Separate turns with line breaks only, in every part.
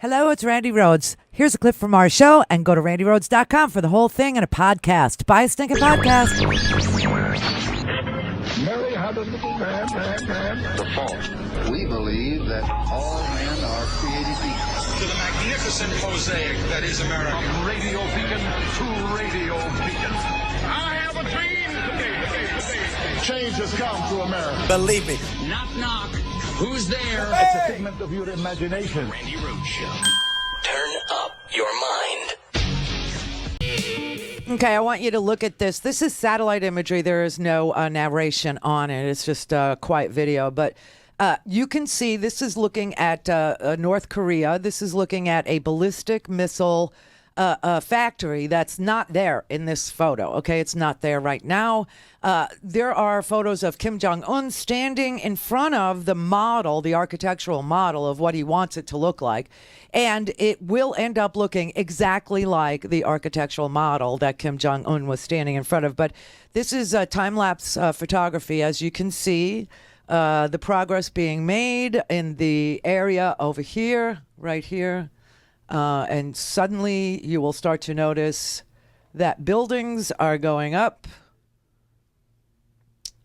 Hello, it's Randi Rhodes. Here's a clip from our show, and go to randyrhodes.com for the whole thing and a podcast. Buy a stinking podcast.
Mary had a little man.
The fault. We believe that all men are created equal.
To the magnificent mosaic that is America.
From radio beacon to radio beacon. I have a dream today. Change has come to America.
Believe me.
Knock, knock. Who's there?
It's a figment of your imagination.
Randi Rhodes Show.
Turn up your mind.
Okay, I want you to look at this. This is satellite imagery. There is no narration on it. It's just quiet video. But you can see this is looking at North Korea. This is looking at a ballistic missile factory that's not there in this photo. Okay, it's not there right now. There are photos of Kim Jong-un standing in front of the model, the architectural model of what he wants it to look like. And it will end up looking exactly like the architectural model that Kim Jong-un was standing in front of. But this is time-lapse photography. As you can see, the progress being made in the area over here, right here. And suddenly you will start to notice that buildings are going up.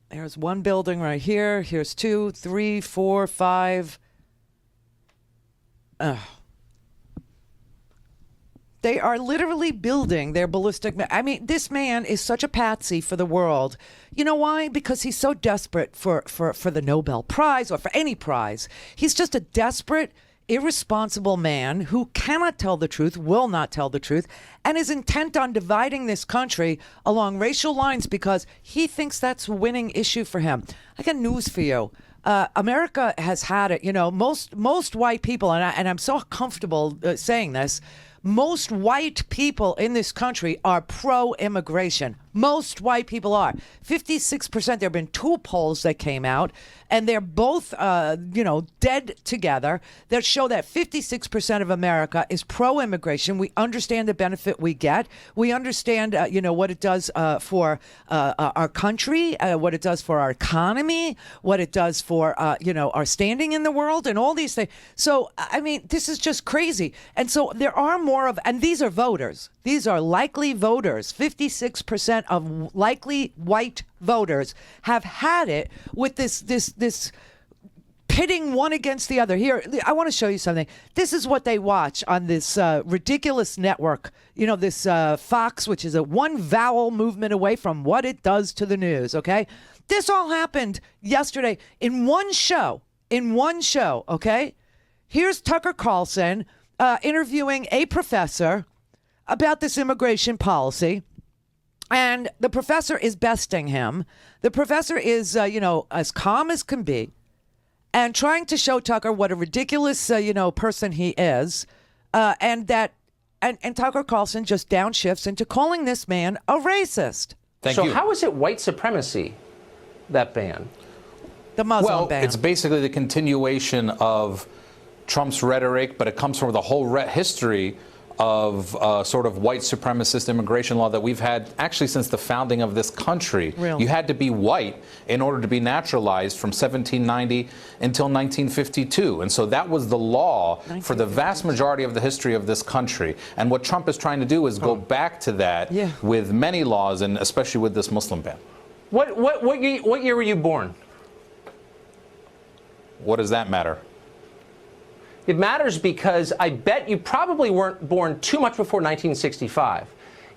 There's one building right here. Here's 2, 3, 4, 5. They are literally building their ballistic. I mean, this man is such a patsy for the world. You know why? Because he's so desperate for the Nobel Prize or for any prize. He's just a desperate, irresponsible man who cannot tell the truth, will not tell the truth, and is intent on dividing this country along racial lines because he thinks that's a winning issue for him. I got news for you. America has had it. You know, most white people, and I'm so comfortable saying this, most white people in this country are pro-immigration. Most white people are. 56%. There have been 2 polls that came out, and they're both, dead together, that show that 56% of America is pro-immigration. We understand the benefit we get. We understand, what it does for our country, what it does for our economy, what it does for, our standing in the world, and all these things. So, I mean, this is just crazy. And so there are more of, and these are voters. These are likely voters. 56% of likely white voters have had it with this pitting one against the other. Here, I want to show you something. This is what they watch on this ridiculous network. You know, this Fox, which is a one vowel movement away from what it does to the news, okay? This all happened yesterday in one show, okay? Here's Tucker Carlson interviewing a professor about this immigration policy. And the professor is besting him. The professor is, as calm as can be and trying to show Tucker what a ridiculous, person he is. And Tucker Carlson just downshifts into calling this man a racist.
Thank you. So how is it white supremacy, that ban?
The Muslim ban.
Well, it's basically the continuation of Trump's rhetoric, but it comes from the whole history of sort of white supremacist immigration law that we've had actually since the founding of this country.
Really?
You had to be white in order to be naturalized from 1790 until 1952. And so that was the law for the vast majority of the history of this country. And what Trump is trying to do is go back to that with many laws, and especially with this Muslim ban.
What year were you born?
What does that matter?
It matters because I bet you probably weren't born too much before 1965.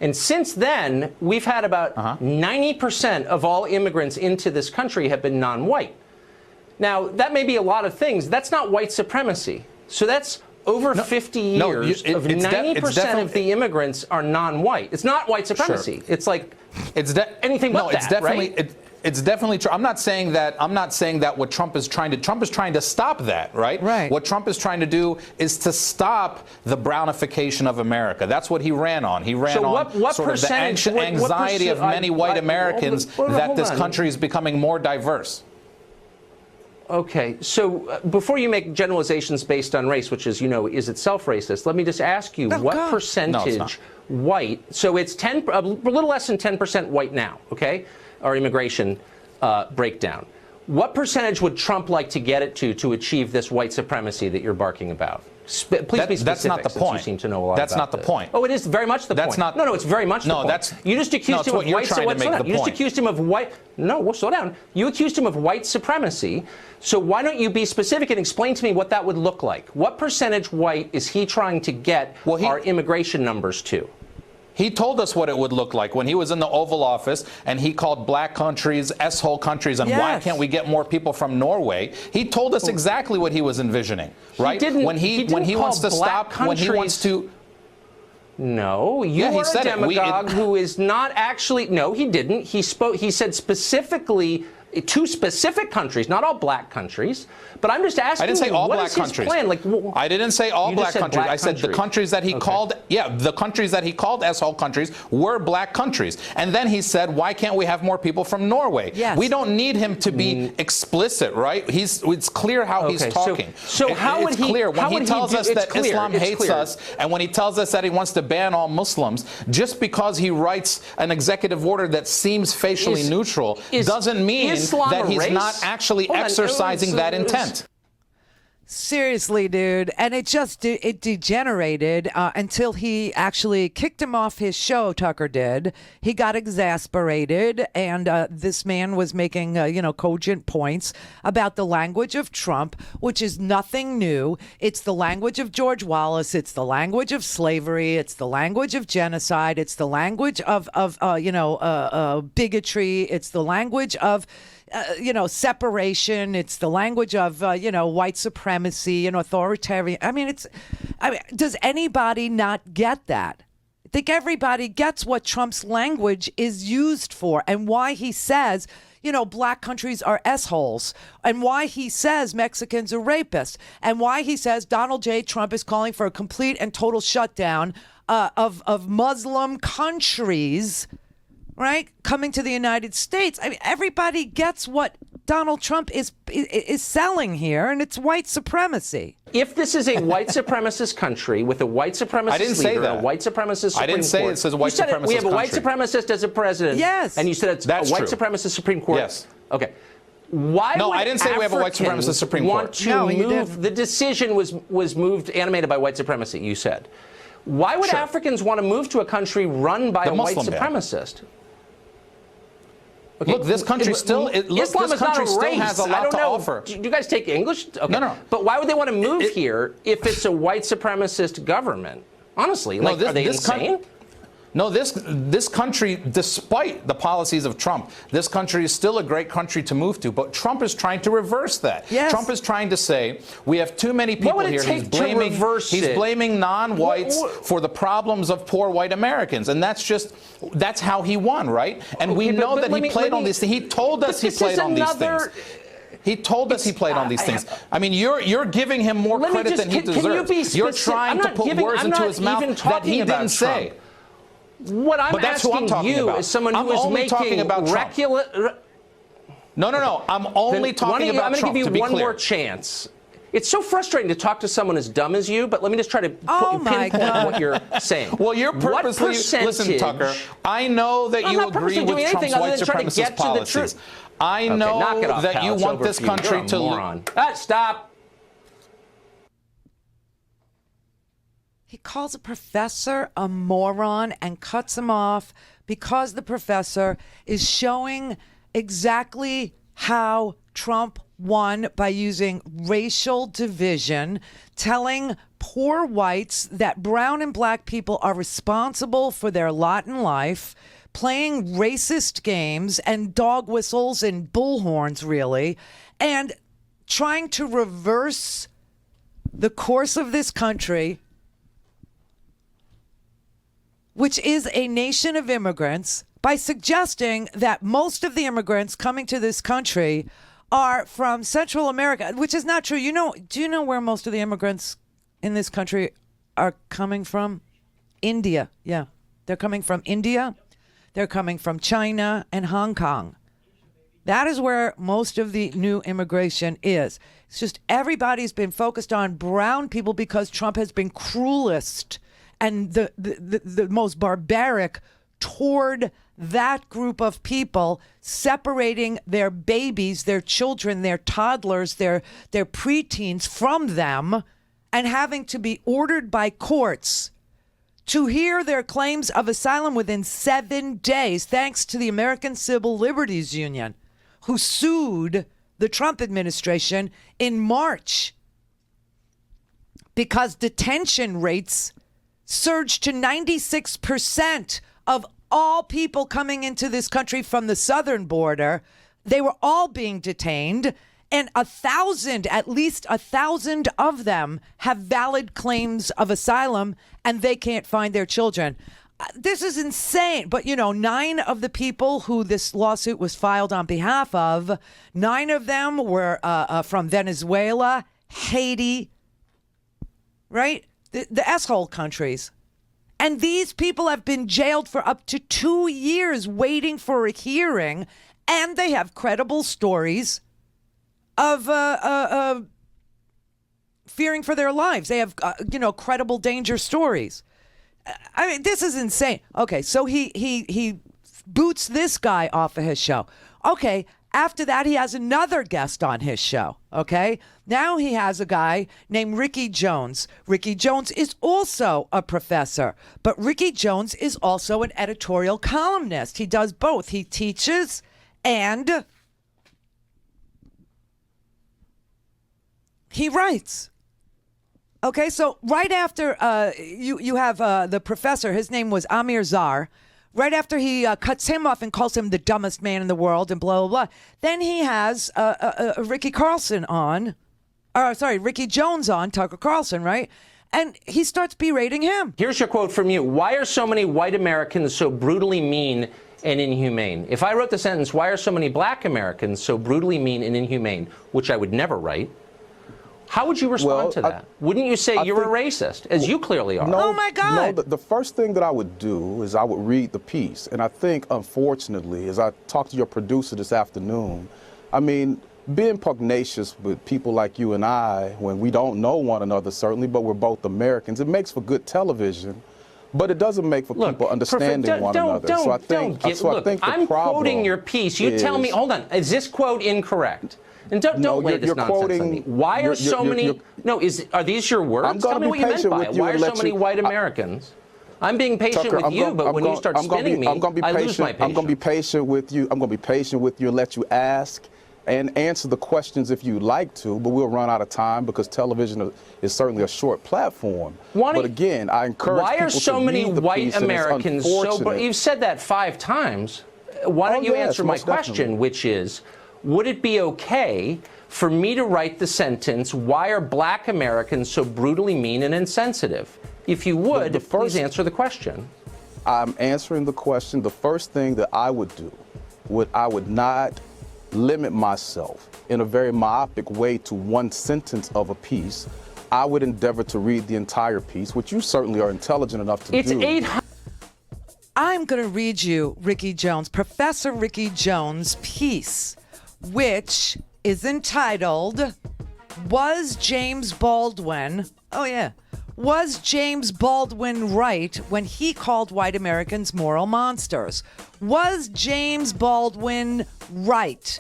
And since then, we've had about 90% of all immigrants into this country have been non-white. Now, that may be a lot of things. That's not white supremacy. So that's over 50 years of 90% of the immigrants are non-white. It's not white supremacy.
Sure.
It's like anything but that, right?
It's definitely true. I'm not saying that what Trump is trying to stop that, right?
Right.
What Trump is trying to do is to stop the brownification of America. That's what he ran on. He ran on sort of the anxiety of many white Americans that this country is becoming more diverse.
Okay, so before you make generalizations based on race, which, as you know, is itself racist, let me just ask you, what percentage white, so it's a little less than 10% white now, okay, our immigration breakdown. What percentage would Trump like to get it to achieve this white supremacy that you're barking about? Please be specific.
That's not the
since
point.
You seem to know a lot
That's
about
not the
this.
point.
Oh, it is very much the
That's
point.
not.
No, it's very much the point.
That's.
You just accused him of white supremacy. You just accused him of white. No, well, slow down. You accused him of white supremacy. So why don't you be specific and explain to me what that would look like? What percentage white is he trying to get our immigration numbers to?
He told us what it would look like when he was in the Oval Office, and he called black countries S-hole countries, and why can't we get more people from Norway? He told us exactly what he was envisioning, right? When he wants to stop, when he wants to.
No, you are a demagogue who is not actually. No, he didn't. He spoke. He said specifically two specific countries, not all black countries. But I'm just asking.
I didn't say all black countries.
Plan? Like,
I didn't say all black countries. I said the countries that he called. Yeah, the countries that he called S-hole countries were black countries. And then he said, "Why can't we have more people from Norway?"
Yes.
We don't need him to be explicit, right? It's clear how he's talking.
So how would he?
It's clear when he tells us that Islam hates us, and when he tells us that he wants to ban all Muslims, just because he writes an executive order that seems facially neutral doesn't mean that he's not actually exercising that intent.
Seriously, dude. And it degenerated until he actually kicked him off his show, Tucker did. He got exasperated, and this man was making, cogent points about the language of Trump, which is nothing new. It's the language of George Wallace. It's the language of slavery. It's the language of genocide. It's the language of bigotry. It's the language of separation. It's the language of, white supremacy and authoritarian. Does anybody not get that? I think everybody gets what Trump's language is used for and why he says, black countries are S-holes, and why he says Mexicans are rapists, and why he says Donald J. Trump is calling for a complete and total shutdown of Muslim countries, right, coming to the United States. Everybody gets what Donald Trump is selling here, and it's white supremacy.
If this is a white supremacist country with a white supremacist leader and a white supremacist Supreme Court.
I didn't say it says a white supremacist country.
We have a white supremacist as a president.
Yes.
And you said it's a white supremacist Supreme Court.
Yes.
Okay. Why
no,
would
I didn't say we have a white supremacist Supreme Court.
Want to move, the decision was moved, animated by white supremacy, you said. Why would Africans want to move to a country run by a white supremacist? Okay.
Look, this country still has a lot to offer.
Do you guys take English? Okay.
No.
But why would they want to move here if it's a white supremacist government? Honestly, are they insane?
No, this country, despite the policies of Trump, this country is still a great country to move to. But Trump is trying to reverse that.
Yes.
Trump is trying to say we have too many people here. He's blaming non-whites for the problems of poor white Americans, and that's how he won, right? And we know that he played on these things. He told us he played on these things. He told us he played on these things. You're giving him more credit than he deserves. You're trying to put words into his mouth that he didn't say.
What I'm asking you is someone who is making regular.
No. I'm only talking about Trump.
I'm going to give you one more chance. It's so frustrating to talk to someone as dumb as you, but let me just try to pinpoint what you're saying.
Well, you're purposely listen, Tucker. I know that you agree with Trump's white supremacist policies. I know that you want this country to.
Stop.
He calls a professor a moron and cuts him off because the professor is showing exactly how Trump won by using racial division, telling poor whites that brown and black people are responsible for their lot in life, playing racist games and dog whistles and bullhorns, really, and trying to reverse the course of this country, which is a nation of immigrants, by suggesting that most of the immigrants coming to this country are from Central America, which is not true. Do you know where most of the immigrants in this country are coming from? India. Yeah. They're coming from India. They're coming from China and Hong Kong. That is where most of the new immigration is. It's just everybody's been focused on brown people because Trump has been cruelest and the most barbaric toward that group of people, separating their babies, their children, their toddlers, their preteens from them, and having to be ordered by courts to hear their claims of asylum within 7 days, thanks to the American Civil Liberties Union, who sued the Trump administration in March because detention rates surged to 96% of all people coming into this country from the southern border. They were all being detained, and at least 1,000 of them have valid claims of asylum, and they can't find their children. This is insane. But, 9 of the people who this lawsuit was filed on behalf of, 9 of them were from Venezuela, Haiti, right? The S-hole countries. And these people have been jailed for up to 2 years waiting for a hearing, and they have credible stories of fearing for their lives. They have, credible danger stories. I mean, this is insane. Okay, so he boots this guy off of his show. Okay, after that, he has another guest on his show. Okay, now he has a guy named Ricky Jones. Ricky Jones is also a professor, but Ricky Jones is also an editorial columnist. He does both. He teaches and he writes. Okay, so right after you have the professor, his name was Amir Zar. Right after he cuts him off and calls him the dumbest man in the world and blah, blah, blah. Then he has Ricky Carlson on. Ricky Jones on, Tucker Carlson, right? And he starts berating him.
Here's your quote from you. Why are so many white Americans so brutally mean and inhumane? If I wrote the sentence, why are so many black Americans so brutally mean and inhumane, which I would never write, how would you respond to that? Wouldn't you say you're a racist, as you clearly are?
Oh, my God.
No, the first thing that I would do is I would read the piece. And I think, unfortunately, as I talked to your producer this afternoon, I mean, being pugnacious with people like you and I, when we don't know one another, certainly, but we're both Americans, it makes for good television. But it doesn't make for people understanding one another.
I'm quoting your piece. You tell me, hold on, is this quote incorrect? And don't lay this nonsense on me. Why are so many? Are these your words? Tell me what you meant by it. Why are so many white Americans? I'm being patient with you, but when you start spinning me, I lose my patience.
I'm going to be patient with you. I'm going to be patient with you and let you ask and answer the questions if you'd like to, but we'll run out of time because television is certainly a short platform. But again, I encourage people to read the piece. Why are so many white Americans so?
You've said that 5 times. Why don't you answer my question, which is, would it be okay for me to write the sentence, why are black Americans so brutally mean and insensitive? If you would, please answer the question.
I'm answering the question. The first thing that I would do, I would not limit myself in a very myopic way to one sentence of a piece. I would endeavor to read the entire piece, which you certainly are intelligent enough to do.
It's 800.
I'm going to read you Professor Ricky Jones' piece, which is entitled, Was James Baldwin right when he called white Americans moral monsters? Was James Baldwin right?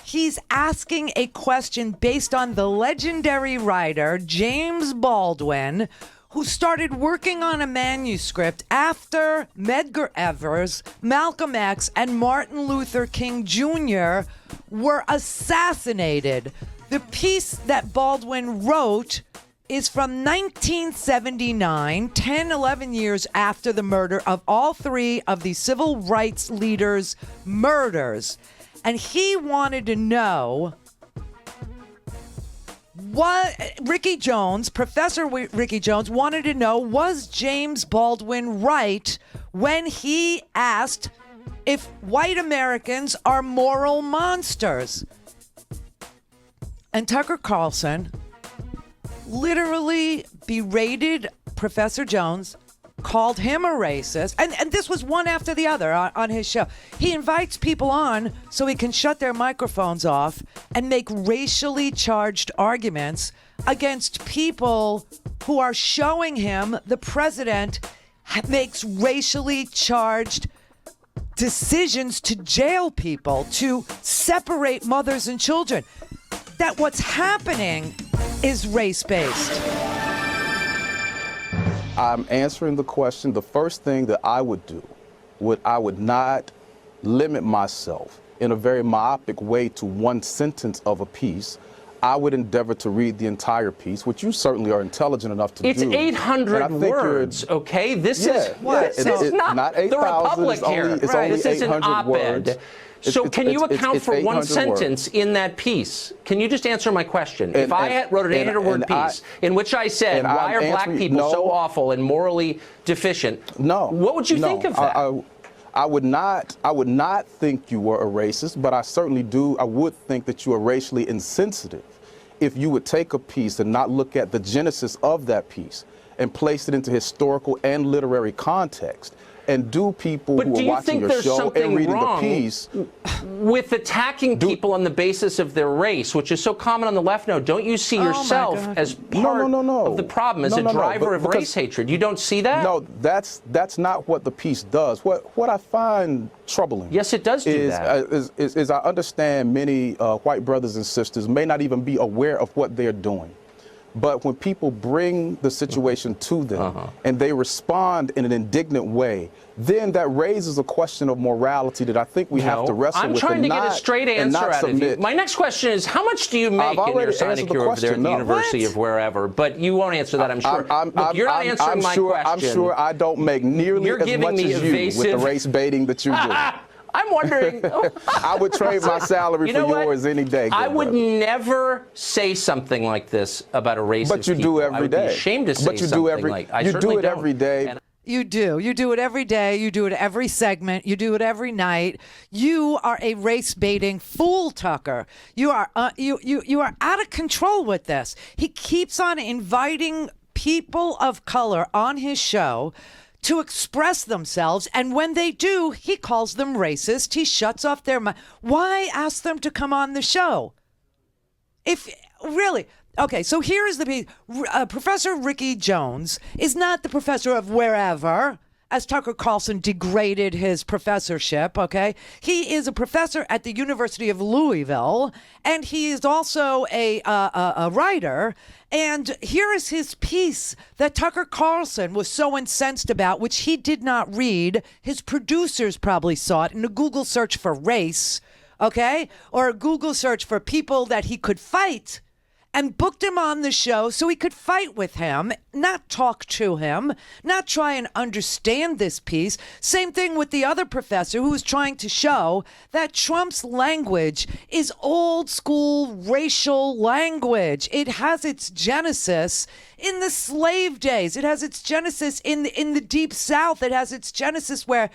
He's asking a question based on the legendary writer James Baldwin, who started working on a manuscript after Medgar Evers, Malcolm X, and Martin Luther King Jr. were assassinated. The piece that Baldwin wrote is from 1979, 11 years after the murder of all 3 of the civil rights leaders' murders. And he wanted to know Professor Ricky Jones wanted to know, was James Baldwin right when he asked if white Americans are moral monsters? And Tucker Carlson literally berated Professor Jones, called him a racist, and this was one after the other on his show. He invites people on so he can shut their microphones off and make racially charged arguments against people who are showing him the president makes racially charged decisions to jail people, to separate mothers and children. That what's happening is race-based.
I'm answering the question. The first thing that I would do, I would not limit myself in a very myopic way to one sentence of a piece. I would endeavor to read the entire piece, which you certainly are intelligent enough to do.
It's 800 words, okay? This is not the Republic here. This is an op-ed. So can you account for one sentence in that piece? Can you just answer my question? If I wrote an 800-word piece in which I said, why are black people so awful and morally deficient, what would you think of that?
I would not think you were a racist, but I would think that you are racially insensitive if you would take a piece and not look at the genesis of that piece and place it into historical and literary context. And do people who are watching your show and reading the piece
with attacking people on the basis of their race, which is so common on the left now? Don't you see yourself as part of the problem, as a driver of race hatred? You don't see that?
No, that's not what the piece does. What I find troubling,
yes, it does do that.
Is I understand many white brothers and sisters may not even be aware of what they're doing. But when people bring the situation to them and they respond in an indignant way, then that raises a question of morality that I think we have to wrestle with.
I'm trying to get a straight answer out of you. My next question is, how much do you make in your sinecure over there at the University of wherever? But you won't answer that, I'm sure. Look, you're not answering my question.
I'm sure I don't make nearly as much as you with the race baiting that you do.
I'm wondering.
I would trade my salary for yours any day.
I would never say something like this about a racist
But you do every day.
I would be ashamed to say something like I
you do it every day.
You do. You do it every day. You do it every segment. You do it every night. You are a race baiting fool, Tucker. You are you are out of control with this. He keeps on inviting people of color on his show to express themselves, and when they do, he calls them racist. He shuts off their mind. Why ask them to come on the show? If really, okay, so here is the piece. Professor Ricky Jones is not the professor of wherever, as Tucker Carlson degraded his professorship, okay? He is a professor at the University of Louisville, and he is also a writer. And here is his piece that Tucker Carlson was so incensed about, which he did not read. His producers probably saw it in a Google search for race, okay? Or a Google search for people that he could fight, and booked him on the show so he could fight with him, not talk to him, not try and understand this piece. Same thing with the other professor who was trying to show that Trump's language is old school racial language. It has its genesis in the slave days. It has its genesis in the Deep South. It has its genesis where,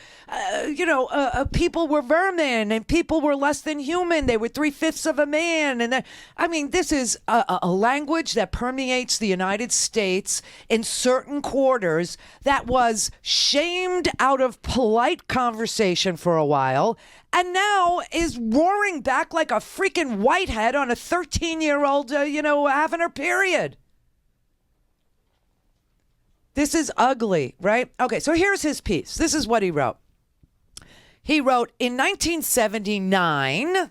people were vermin and people were less than human. They were 3/5 of a man. And this is a language that permeates the United States in certain quarters that was shamed out of polite conversation for a while and now is roaring back like a freaking whitehead on a 13-year-old, having her period. This is ugly, right? Okay, so here's his piece. This is what he wrote. He wrote, in 1979,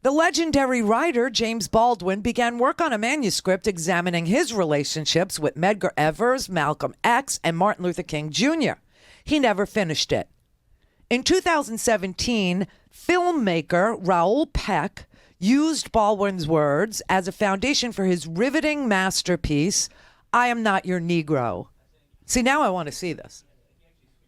the legendary writer James Baldwin began work on a manuscript examining his relationships with Medgar Evers, Malcolm X, and Martin Luther King Jr. He never finished it. In 2017, filmmaker Raoul Peck used Baldwin's words as a foundation for his riveting masterpiece, I Am Not Your Negro. See, now I want to see this.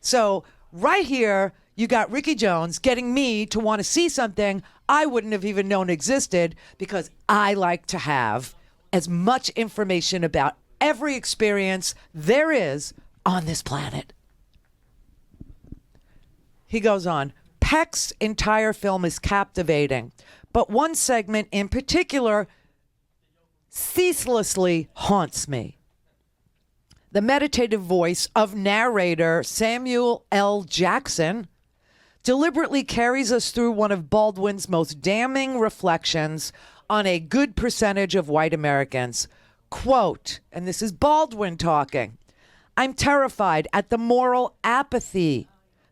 So right here, you got Ricky Jones getting me to want to see something I wouldn't have even known existed because I like to have as much information about every experience there is on this planet. He goes on, Peck's entire film is captivating, but one segment in particular ceaselessly haunts me. The meditative voice of narrator Samuel L. Jackson deliberately carries us through one of Baldwin's most damning reflections on a good percentage of white Americans. Quote, and this is Baldwin talking, I'm terrified at the moral apathy,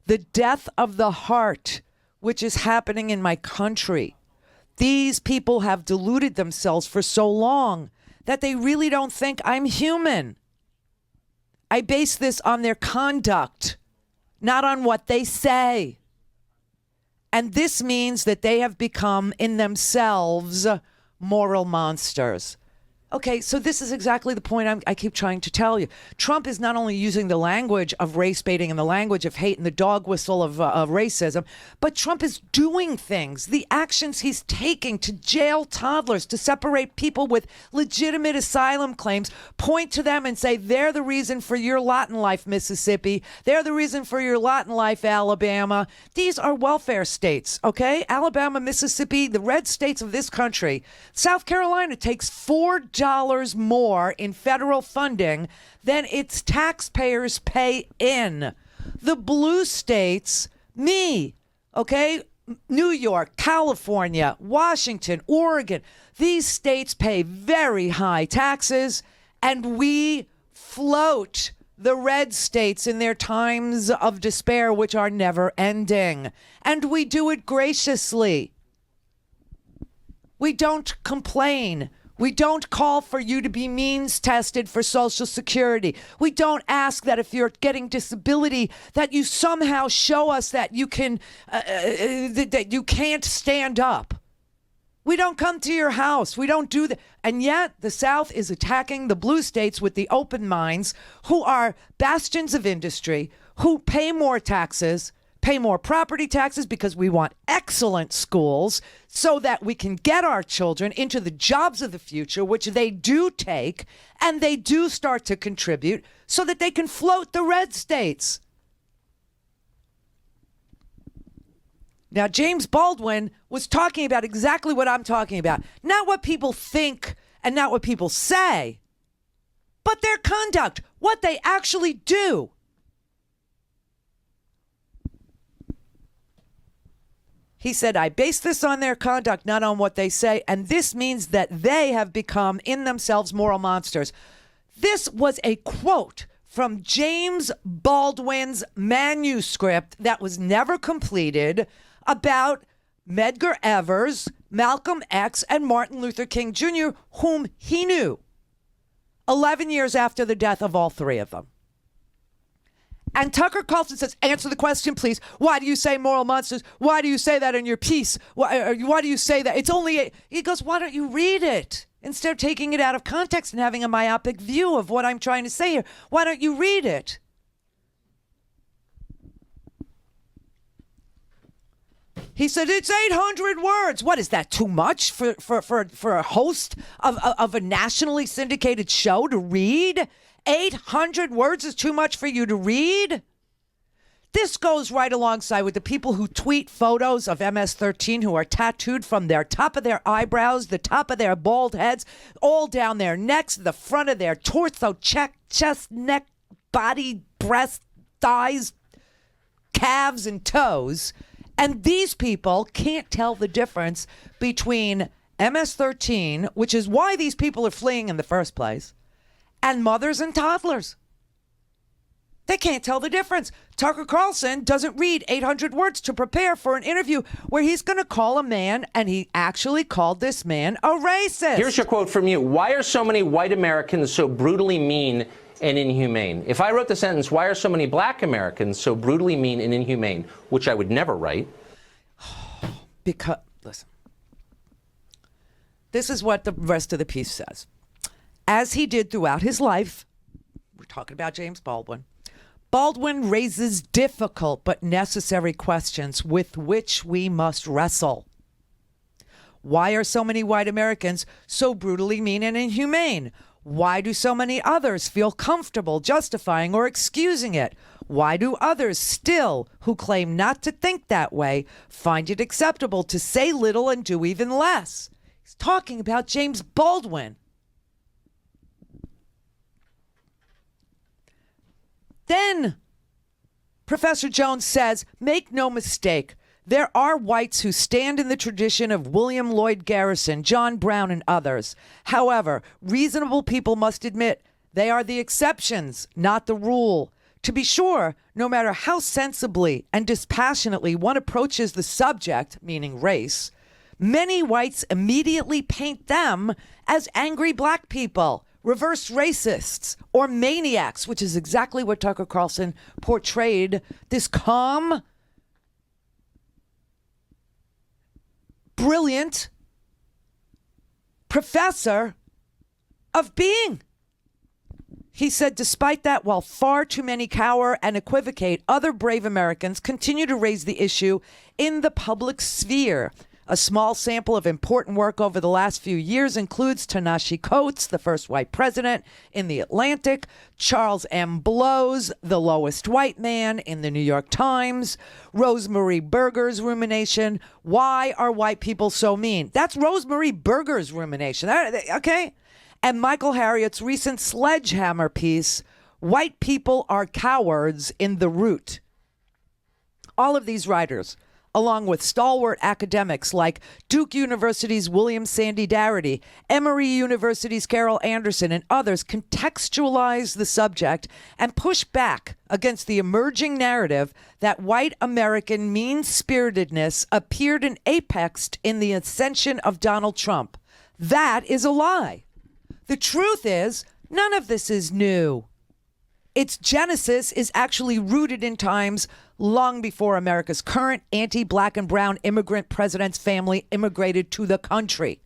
the death of the heart, which is happening in my country. These people have deluded themselves for so long that they really don't think I'm human. I base this on their conduct, not on what they say. And this means that they have become in themselves moral monsters. Okay, so this is exactly the point I keep trying to tell you. Trump is not only using the language of race baiting and the language of hate and the dog whistle of racism, but Trump is doing things. The actions he's taking to jail toddlers, to separate people with legitimate asylum claims, point to them and say, they're the reason for your lot in life, Mississippi. They're the reason for your lot in life, Alabama. These are welfare states, okay? Alabama, Mississippi, the red states of this country. South Carolina takes $4 more in federal funding than its taxpayers pay in. The blue states, okay? New York, California, Washington, Oregon, these states pay very high taxes, and we float the red states in their times of despair, which are never ending. And we do it graciously. We don't complain. We don't call for you to be means tested for Social Security. We don't ask that if you're getting disability that you somehow show us that you can that you can't stand up. We don't come to your house. We don't do that. And yet the South is attacking the blue states with the open minds, who are bastions of industry, who pay more taxes, pay more property taxes because we want excellent schools so that we can get our children into the jobs of the future, which they do take, and they do start to contribute so that they can float the red states. Now, James Baldwin was talking about exactly what I'm talking about. Not what people think and not what people say, but their conduct, what they actually do. He said, I base this on their conduct, not on what they say. And this means that they have become in themselves moral monsters. This was a quote from James Baldwin's manuscript that was never completed about Medgar Evers, Malcolm X, and Martin Luther King Jr., whom he knew 11 years after the death of all three of them. And Tucker Carlson says, answer the question, please. Why do you say moral monsters? Why do you say that in your piece? Why do you say that? It's only, he goes, why don't you read it? Instead of taking it out of context and having a myopic view of what I'm trying to say here, why don't you read it? He said, it's 800 words. What is that, too much for a host of a nationally syndicated show to read? 800 words is too much for you to read? This goes right alongside with the people who tweet photos of MS-13 who are tattooed from their top of their eyebrows, the top of their bald heads, all down their necks, the front of their torso, chest, neck, body, breast, thighs, calves, and toes. And these people can't tell the difference between MS-13, which is why these people are fleeing in the first place, and mothers and toddlers. They can't tell the difference. Tucker Carlson doesn't read 800 words to prepare for an interview where he's going to call a man, and he actually called this man a racist.
Here's your quote from you. Why are so many white Americans so brutally mean and inhumane? If I wrote the sentence, why are so many black Americans so brutally mean and inhumane, which I would never write.
Because, listen, this is what the rest of the piece says. As he did throughout his life, we're talking about James Baldwin, Baldwin raises difficult but necessary questions with which we must wrestle. Why are so many white Americans so brutally mean and inhumane? Why do so many others feel comfortable justifying or excusing it? Why do others still, who claim not to think that way, find it acceptable to say little and do even less? He's talking about James Baldwin. Then Professor Jones says, make no mistake, there are whites who stand in the tradition of William Lloyd Garrison, John Brown, and others. However, reasonable people must admit they are the exceptions, not the rule. To be sure, no matter how sensibly and dispassionately one approaches the subject, meaning race, many whites immediately paint them as angry black people, reverse racists, or maniacs, which is exactly what Tucker Carlson portrayed this calm, brilliant professor of being. He said, despite that, while far too many cower and equivocate, other brave Americans continue to raise the issue in the public sphere. A small sample of important work over the last few years includes Ta-Nehisi Coates, the first white president in The Atlantic, Charles M. Blow's The Lowest White Man in The New York Times, Rosemary Berger's rumination, Why Are White People So Mean? That's Rosemary Berger's rumination. Okay? And Michael Harriot's recent Sledgehammer piece, White People Are Cowards in the Root. All of these writers, along with stalwart academics like Duke University's William Sandy Darity, Emory University's Carol Anderson, and others, contextualize the subject and push back against the emerging narrative that white American mean-spiritedness appeared and apexed in the ascension of Donald Trump. That is a lie. The truth is, none of this is new. Its genesis is actually rooted in times long before America's current anti-black and brown immigrant president's family immigrated to the country.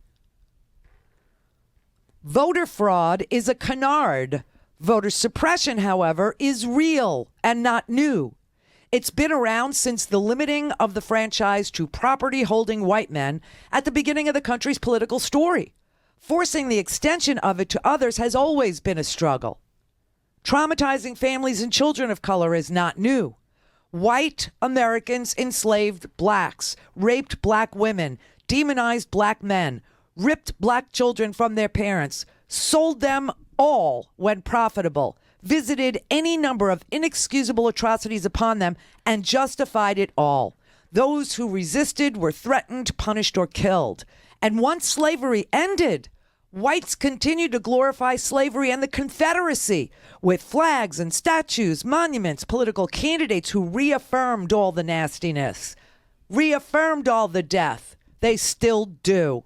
Voter fraud is a canard. Voter suppression, however, is real and not new. It's been around since the limiting of the franchise to property-holding white men at the beginning of the country's political story. Forcing the extension of it to others has always been a struggle. Traumatizing families and children of color is not new. White Americans enslaved blacks, raped black women, demonized black men, ripped black children from their parents, sold them all when profitable, visited any number of inexcusable atrocities upon them, and justified it all. Those who resisted were threatened, punished, or killed. And once slavery ended, whites continued to glorify slavery and the Confederacy with flags and statues, monuments, political candidates who reaffirmed all the nastiness, reaffirmed all the death. They still do.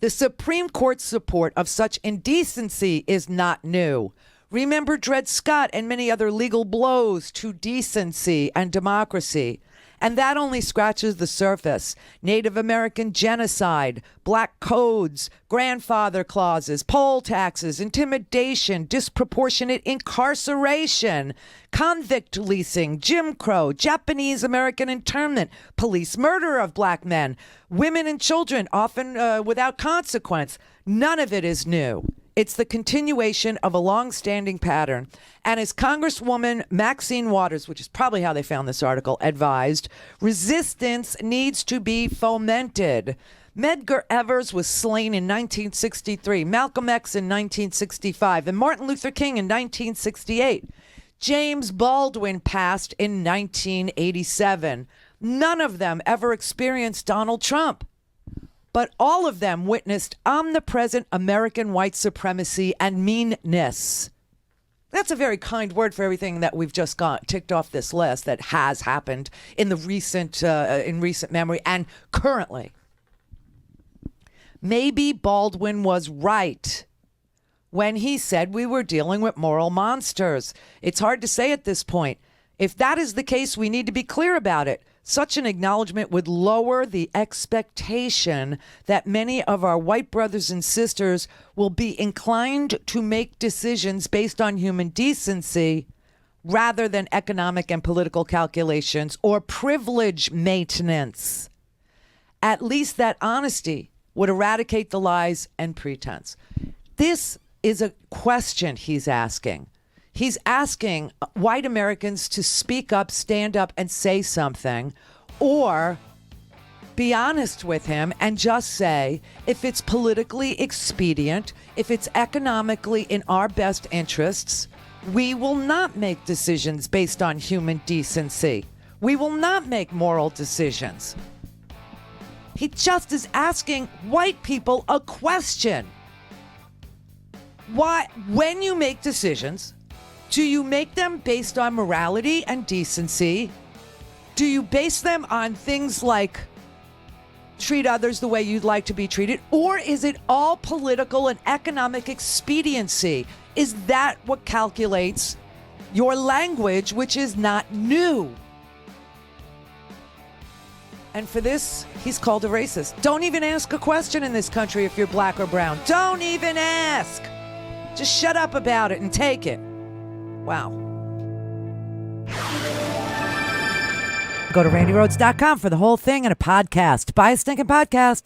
The Supreme Court's support of such indecency is not new. Remember Dred Scott and many other legal blows to decency and democracy. And that only scratches the surface. Native American genocide, black codes, grandfather clauses, poll taxes, intimidation, disproportionate incarceration, convict leasing, Jim Crow, Japanese American internment, police murder of black men, women and children, often without consequence. None of it is new. It's the continuation of a long-standing pattern. And as Congresswoman Maxine Waters, which is probably how they found this article, advised, resistance needs to be fomented. Medgar Evers was slain in 1963, Malcolm X in 1965, and Martin Luther King in 1968. James Baldwin passed in 1987. None of them ever experienced Donald Trump. But all of them witnessed omnipresent American white supremacy and meanness. That's a very kind word for everything that we've just got ticked off this list that has happened in the recent memory and currently. Maybe Baldwin was right when he said we were dealing with moral monsters. It's hard to say at this point. If that is the case, we need to be clear about it. Such an acknowledgement would lower the expectation that many of our white brothers and sisters will be inclined to make decisions based on human decency rather than economic and political calculations or privilege maintenance. At least that honesty would eradicate the lies and pretense. This is a question he's asking. He's asking white Americans to speak up, stand up, and say something, or be honest with him and just say, if it's politically expedient, if it's economically in our best interests, we will not make decisions based on human decency. We will not make moral decisions. He just is asking white people a question. Why, when you make decisions, do you make them based on morality and decency? Do you base them on things like treat others the way you'd like to be treated? Or is it all political and economic expediency? Is that what calculates your language, which is not new? And for this, he's called a racist. Don't even ask a question in this country if you're black or brown. Don't even ask. Just shut up about it and take it. Wow. Go to randyrhodes.com for the whole thing and a podcast. Buy a stinking podcast.